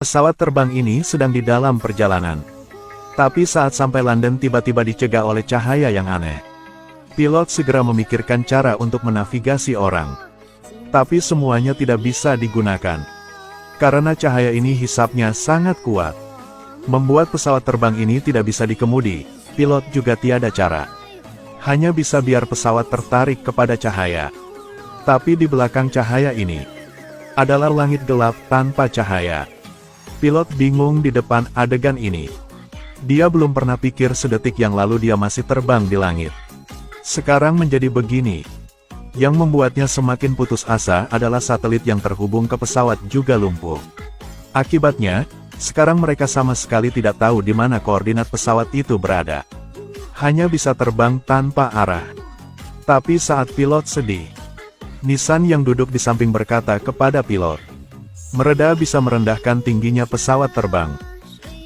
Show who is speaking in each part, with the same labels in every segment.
Speaker 1: Pesawat terbang ini sedang di dalam perjalanan. Tapi saat sampai London tiba-tiba dicegah oleh cahaya yang aneh. Pilot segera memikirkan cara untuk menavigasi orang. Tapi semuanya tidak bisa digunakan. Karena cahaya ini hisapnya sangat kuat. Membuat pesawat terbang ini tidak bisa dikemudi, pilot juga tiada cara. Hanya bisa biar pesawat tertarik kepada cahaya. Tapi di belakang cahaya ini, adalah langit gelap tanpa cahaya. Pilot bingung di depan adegan ini. Dia belum pernah pikir sedetik yang lalu dia masih terbang di langit. Sekarang menjadi begini. Yang membuatnya semakin putus asa adalah satelit yang terhubung ke pesawat juga lumpuh. Akibatnya, sekarang mereka sama sekali tidak tahu di mana koordinat pesawat itu berada. Hanya bisa terbang tanpa arah. Tapi saat pilot sedih, Nissan yang duduk di samping berkata kepada pilot, "Mereda bisa merendahkan tingginya pesawat terbang.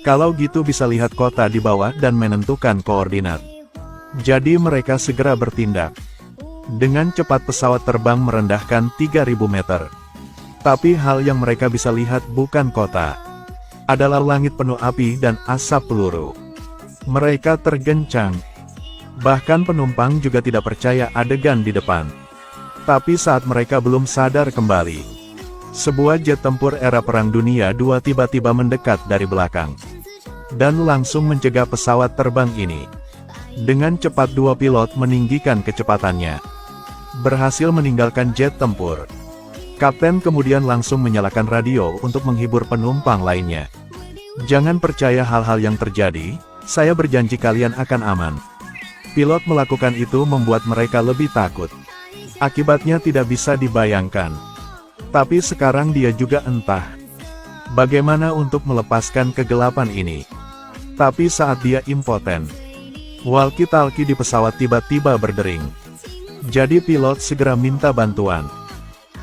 Speaker 1: Kalau gitu bisa lihat kota di bawah dan menentukan koordinat." Jadi mereka segera bertindak. Dengan cepat pesawat terbang merendahkan 3.000 meter. Tapi hal yang mereka bisa lihat bukan kota. Adalah langit penuh api dan asap peluru. Mereka tergencang. Bahkan penumpang juga tidak percaya adegan di depan. Tapi saat mereka belum sadar kembali, sebuah jet tempur era Perang Dunia II tiba-tiba mendekat dari belakang. Dan langsung mencegah pesawat terbang ini. Dengan cepat dua pilot meninggikan kecepatannya. Berhasil meninggalkan jet tempur. Kapten kemudian langsung menyalakan radio untuk menghibur penumpang lainnya. "Jangan percaya hal-hal yang terjadi, saya berjanji kalian akan aman." Pilot melakukan itu membuat mereka lebih takut. Akibatnya tidak bisa dibayangkan. Tapi sekarang dia juga entah bagaimana untuk melepaskan kegelapan ini. Tapi saat dia impoten, walkie-talkie di pesawat tiba-tiba berdering. Jadi pilot segera minta bantuan.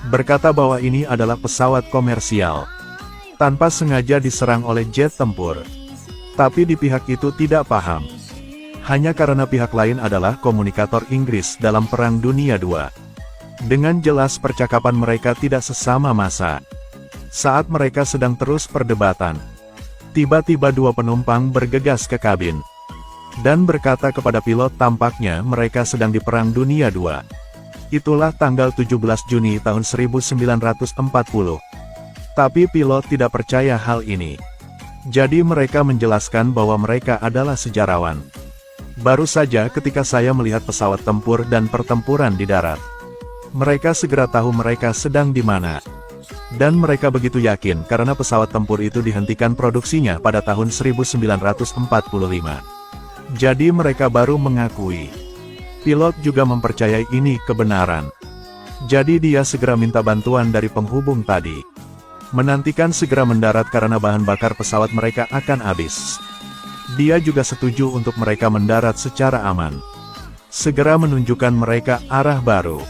Speaker 1: Berkata bahwa ini adalah pesawat komersial. Tanpa sengaja diserang oleh jet tempur. Tapi di pihak itu tidak paham. Hanya karena pihak lain adalah komunikator Inggris dalam Perang Dunia II. Dengan jelas percakapan mereka tidak sesama masa. Saat mereka sedang terus perdebatan, tiba-tiba dua penumpang bergegas ke kabin. Dan berkata kepada pilot tampaknya mereka sedang di Perang Dunia II. Itulah tanggal 17 Juni tahun 1940. Tapi pilot tidak percaya hal ini. Jadi mereka menjelaskan bahwa mereka adalah sejarawan. "Baru saja ketika saya melihat pesawat tempur dan pertempuran di darat. Mereka segera tahu mereka sedang di mana. Dan mereka begitu yakin karena pesawat tempur itu dihentikan produksinya pada tahun 1945. Jadi mereka baru mengakui." Pilot juga mempercayai ini kebenaran. Jadi dia segera minta bantuan dari penghubung tadi. Menantikan segera mendarat karena bahan bakar pesawat mereka akan habis. Dia juga setuju untuk mereka mendarat secara aman. Segera menunjukkan mereka arah baru.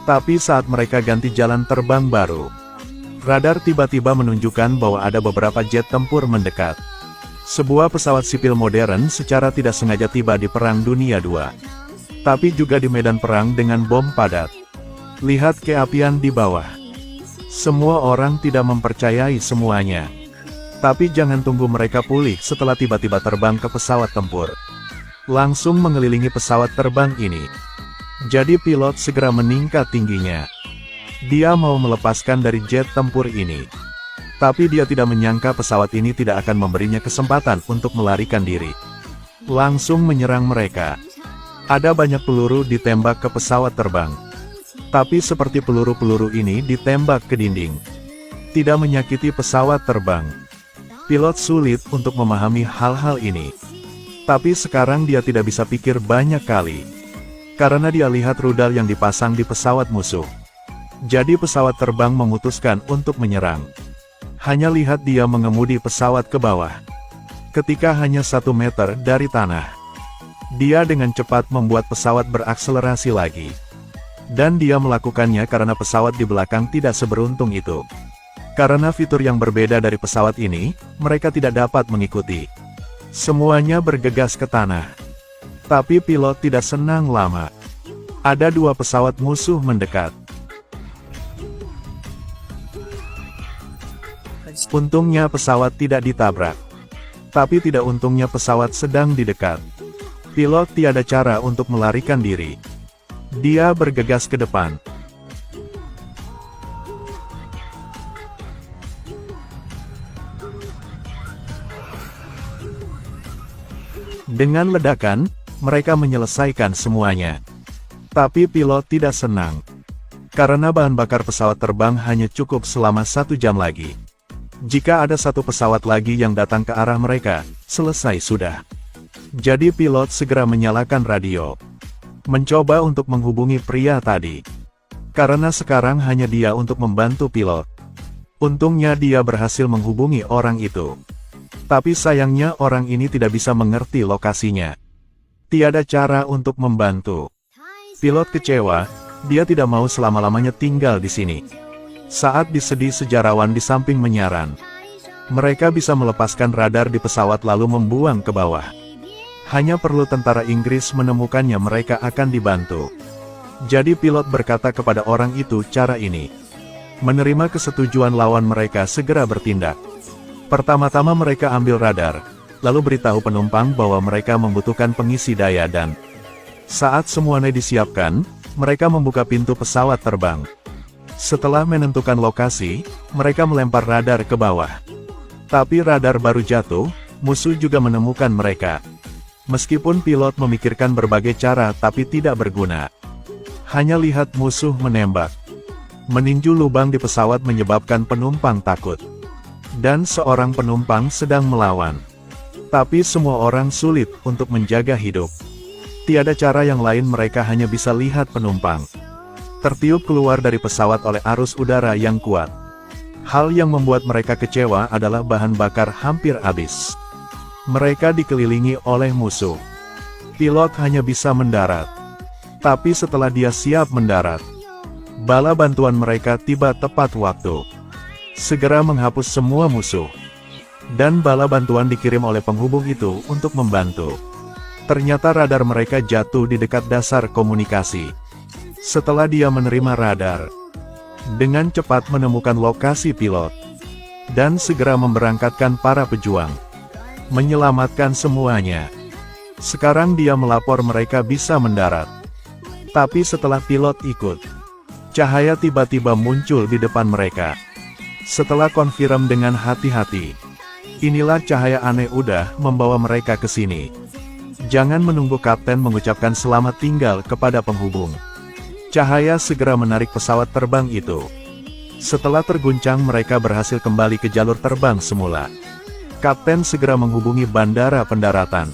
Speaker 1: Tapi saat mereka ganti jalan terbang baru, radar tiba-tiba menunjukkan bahwa ada beberapa jet tempur mendekat. Sebuah pesawat sipil modern secara tidak sengaja tiba di Perang Dunia II. Tapi juga di medan perang dengan bom padat. Lihat keapian di bawah. Semua orang tidak mempercayai semuanya. Tapi jangan tunggu mereka pulih setelah tiba-tiba terbang ke pesawat tempur. Langsung mengelilingi pesawat terbang ini. Jadi pilot segera meningkat tingginya. Dia mau melepaskan dari jet tempur ini. Tapi dia tidak menyangka pesawat ini tidak akan memberinya kesempatan untuk melarikan diri. Langsung menyerang mereka. Ada banyak peluru ditembak ke pesawat terbang. Tapi seperti peluru-peluru ini ditembak ke dinding. Tidak menyakiti pesawat terbang. Pilot sulit untuk memahami hal-hal ini. Tapi sekarang dia tidak bisa pikir banyak kali. Karena dia lihat rudal yang dipasang di pesawat musuh. Jadi pesawat terbang memutuskan untuk menyerang. Hanya lihat dia mengemudi pesawat ke bawah. Ketika hanya 1 meter dari tanah, dia dengan cepat membuat pesawat berakselerasi lagi. Dan dia melakukannya karena pesawat di belakang tidak seberuntung itu. Karena fitur yang berbeda dari pesawat ini, mereka tidak dapat mengikuti. Semuanya bergegas ke tanah. Tapi pilot tidak senang lama. Ada 2 pesawat musuh mendekat. Untungnya pesawat tidak ditabrak. Tapi tidak untungnya pesawat sedang di dekat. Pilot tiada cara untuk melarikan diri. Dia bergegas ke depan. Dengan ledakan, mereka menyelesaikan semuanya. Tapi pilot tidak senang. Karena bahan bakar pesawat terbang hanya cukup selama 1 jam lagi. Jika ada satu pesawat lagi yang datang ke arah mereka, selesai sudah. Jadi pilot segera menyalakan radio. Mencoba untuk menghubungi pria tadi. Karena sekarang hanya dia untuk membantu pilot. Untungnya dia berhasil menghubungi orang itu. Tapi sayangnya orang ini tidak bisa mengerti lokasinya. Tiada cara untuk membantu. Pilot kecewa, dia tidak mau selama-lamanya tinggal di sini. Saat disedih sejarawan di samping menyaran. Mereka bisa melepaskan radar di pesawat lalu membuang ke bawah. Hanya perlu tentara Inggris menemukannya mereka akan dibantu. Jadi pilot berkata kepada orang itu cara ini. Menerima kesetujuan lawan mereka segera bertindak. Pertama-tama mereka ambil radar, lalu beritahu penumpang bahwa mereka membutuhkan pengisi daya dan saat semuanya disiapkan, mereka membuka pintu pesawat terbang. Setelah menentukan lokasi, mereka melempar radar ke bawah. Tapi radar baru jatuh, musuh juga menemukan mereka. Meskipun pilot memikirkan berbagai cara tapi tidak berguna. Hanya lihat musuh menembak. Meninju lubang di pesawat menyebabkan penumpang takut. Dan seorang penumpang sedang melawan. Tapi semua orang sulit untuk menjaga hidup. Tiada cara yang lain, mereka hanya bisa lihat penumpang tertiup keluar dari pesawat oleh arus udara yang kuat. Hal yang membuat mereka kecewa adalah bahan bakar hampir habis. Mereka dikelilingi oleh musuh. Pilot hanya bisa mendarat. Tapi setelah dia siap mendarat, bala bantuan mereka tiba tepat waktu. Segera menghapus semua musuh. Dan bala bantuan dikirim oleh penghubung itu untuk membantu. Ternyata radar mereka jatuh di dekat dasar komunikasi. Setelah dia menerima radar, dengan cepat menemukan lokasi pilot, dan segera memberangkatkan para pejuang, menyelamatkan semuanya. Sekarang dia melapor mereka bisa mendarat. Tapi setelah pilot ikut, cahaya tiba-tiba muncul di depan mereka. Setelah konfirm dengan hati-hati, inilah cahaya aneh udah membawa mereka ke sini. Jangan menunggu kapten mengucapkan selamat tinggal kepada penghubung. Cahaya segera menarik pesawat terbang itu. Setelah terguncang mereka berhasil kembali ke jalur terbang semula. Kapten segera menghubungi bandara pendaratan.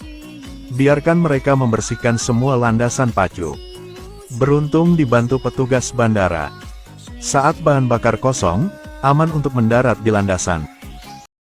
Speaker 1: Biarkan mereka membersihkan semua landasan pacu. Beruntung dibantu petugas bandara. Saat bahan bakar kosong, aman untuk mendarat di landasan.